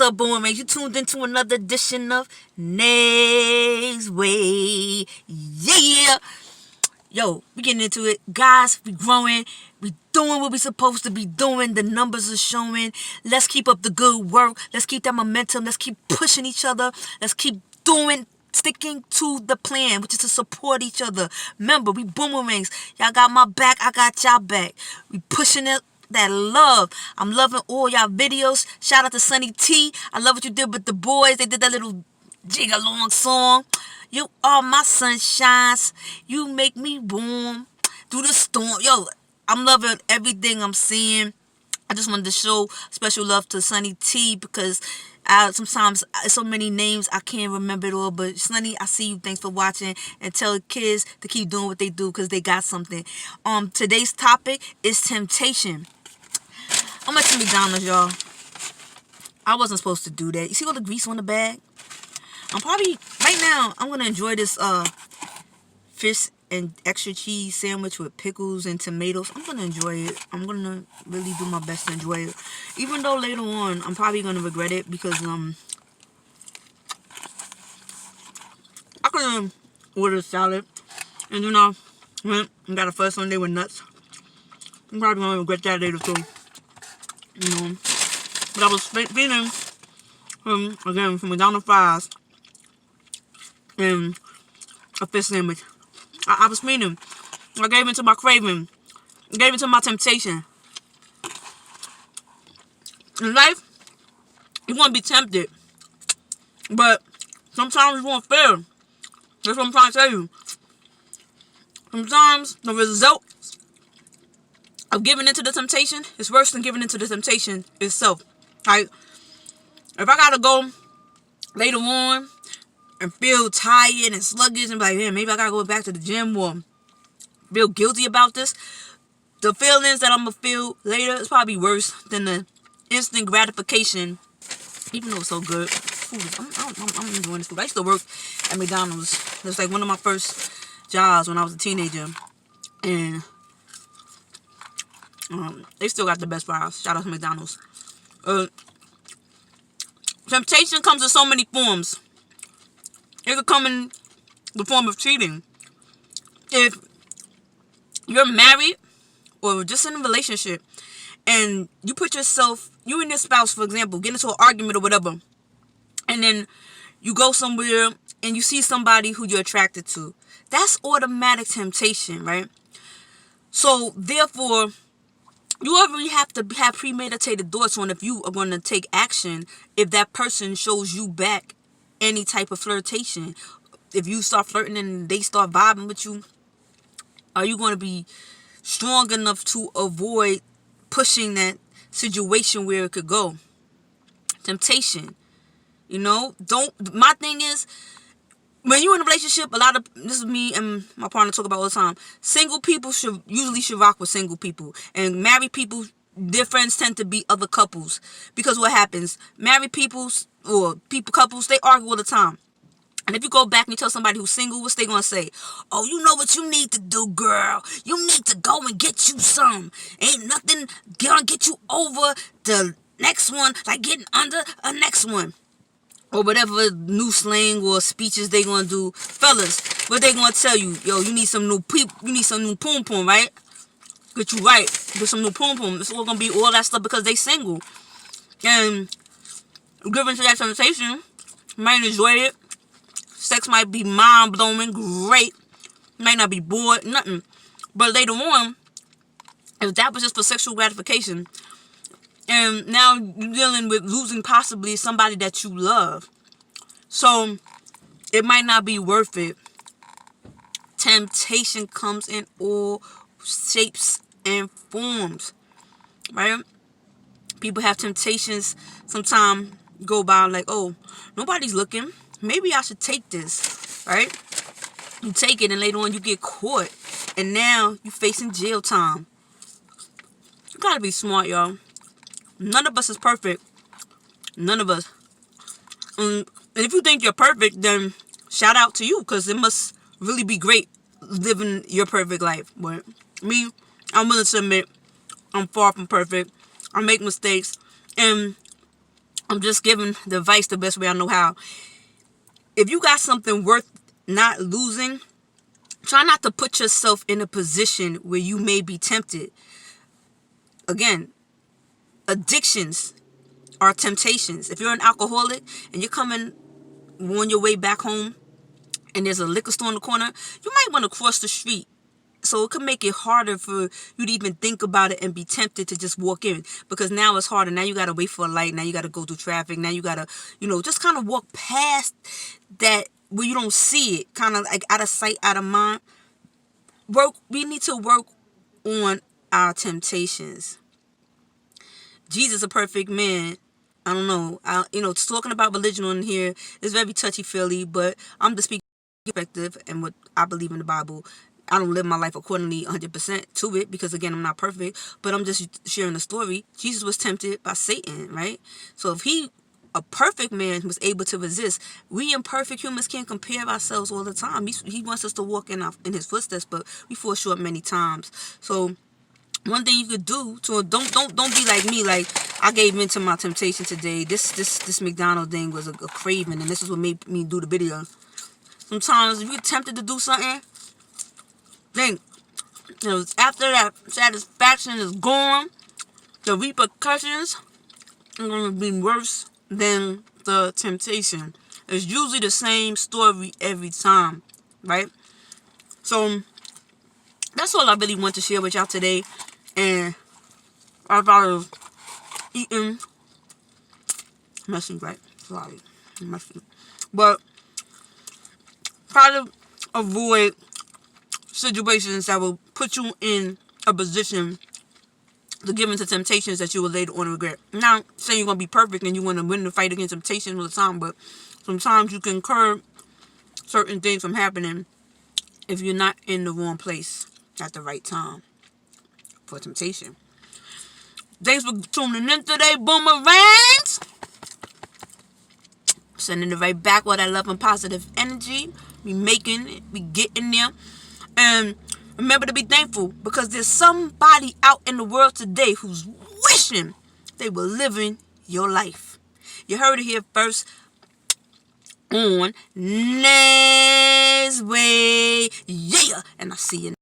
up, Boomerang? You tuned into another edition of Nay's Way. Yeah. Yo, we getting into it. Guys, we growing. We doing what we supposed to be doing. The numbers are showing. Let's keep up the good work. Let's keep that momentum. Let's keep pushing each other. Let's keep sticking to the plan, which is to support each other. Remember, we Boomerangs. Y'all got my back. I got y'all back. We pushing it. That love. I'm loving all y'all videos. Shout out to Sunny T. I love what you did with the boys. They did that little jig-along song. You are my sunshines. You make me warm through the storm. Yo, I'm loving everything I'm seeing. I just wanted to show special love to Sunny T because sometimes so many names I can't remember it all. But Sunny, I see you. Thanks for watching, and tell the kids to keep doing what they do because they got something. Today's topic is temptation. I'm at McDonald's, y'all. I wasn't supposed to do that. You see all the grease on the bag? Right now, I'm going to enjoy this fish and extra cheese sandwich with pickles and tomatoes. I'm going to enjoy it. I'm going to really do my best to enjoy it. Even though later on, I'm probably going to regret it because I could have ordered a salad. And went and got a first Sunday with nuts. I'm probably going to regret that later too. But I was feeding again from McDonald's fries and a fish sandwich. I was feeding. I gave into my craving. I gave into my temptation. In life, you want to be tempted, but sometimes you won't fail. That's what I'm trying to tell you. Sometimes the result of giving into the temptation is worse than giving into the temptation itself. Like, if I gotta go later on and feel tired and sluggish and be like, man, maybe I gotta go back to the gym or feel guilty about this, the feelings that I'm gonna feel later is probably worse than the instant gratification, even though it's so good. I'm enjoying this food. I used to work at McDonald's. It was like one of my first jobs when I was a teenager. And they still got the best fries. Shout out to McDonald's. Temptation comes in so many forms. It could come in the form of cheating. If you're married or just in a relationship and you and your spouse, for example, get into an argument or whatever, and then you go somewhere and you see somebody who you're attracted to, that's automatic temptation, right? So, therefore, you already have to have premeditated thoughts on if you are going to take action if that person shows you back any type of flirtation. If you start flirting and they start vibing with you, are you going to be strong enough to avoid pushing that situation where it could go? Temptation. My thing is, when you're in a relationship, this is me and my partner talk about all the time. Single people should rock with single people. And married people, their friends tend to be other couples. Because what happens? Married couples, they argue all the time. And if you go back and you tell somebody who's single, what's they gonna say? Oh, you know what you need to do, girl. You need to go and get you some. Ain't nothing gonna get you over the next one like getting under a next one. Or whatever new slang or speeches they gonna do. Fellas, what they gonna tell you? Yo, you need some new poom poom, right? Get you right. Get some new poom poom. It's all gonna be all that stuff because they single. And given to that temptation, you might enjoy it. Sex might be mind-blowing, great. You might not be bored, nothing. But later on, if that was just for sexual gratification, and now you're dealing with losing possibly somebody that you love. So, it might not be worth it. Temptation comes in all shapes and forms. Right? People have temptations. Sometimes go by like, oh, nobody's looking. Maybe I should take this. Right? You take it and later on you get caught. And now you're facing jail time. You gotta be smart, y'all. None of us is perfect. None of us. And if you think you're perfect, then shout out to you, because it must really be great living your perfect life. But me, I'm willing to admit I'm far from perfect. I make mistakes. And I'm just giving the advice the best way I know how. If you got something worth not losing, try not to put yourself in a position where you may be tempted. Again, addictions are temptations. If you're an alcoholic and you're coming on your way back home and there's a liquor store in the corner, you might want to cross the street. So it could make it harder for you to even think about it and be tempted to just walk in, because now it's harder. Now you got to wait for a light. Now you got to go through traffic. Now you got to, just kind of walk past that where you don't see it, kind of like out of sight, out of mind. We need to work on our temptations. Jesus, a perfect man. I don't know. Talking about religion on here is very touchy-feely, but I'm just speaking perspective and what I believe in the Bible. I don't live my life accordingly 100% to it because, again, I'm not perfect, but I'm just sharing the story. Jesus was tempted by Satan, right? So if he, a perfect man, was able to resist, we imperfect humans can't compare ourselves all the time. He wants us to walk in his footsteps, but we fall short many times. So one thing you could do to don't be like me. Like, I gave in to my temptation today. This McDonald's thing was a craving, and this is what made me do the video. Sometimes if you're tempted to do something, then after that satisfaction is gone, the repercussions are going to be worse than the temptation. It's usually the same story every time, right? So that's all I really want to share with y'all today. And I was eating messy, right? Sorry, messy. But try to avoid situations that will put you in a position to give into temptations that you will later on regret. Not saying you're going to be perfect and you want to win the fight against temptation all the time, but sometimes you can curb certain things from happening if you're not in the wrong place at the right time for temptation. Thanks for tuning in today, Boomerangs. Sending it right back with that love and positive energy. We making it. We getting there. And remember to be thankful, because there's somebody out in the world today who's wishing they were living your life. You heard it here first on Nesway. Yeah. And I'll see you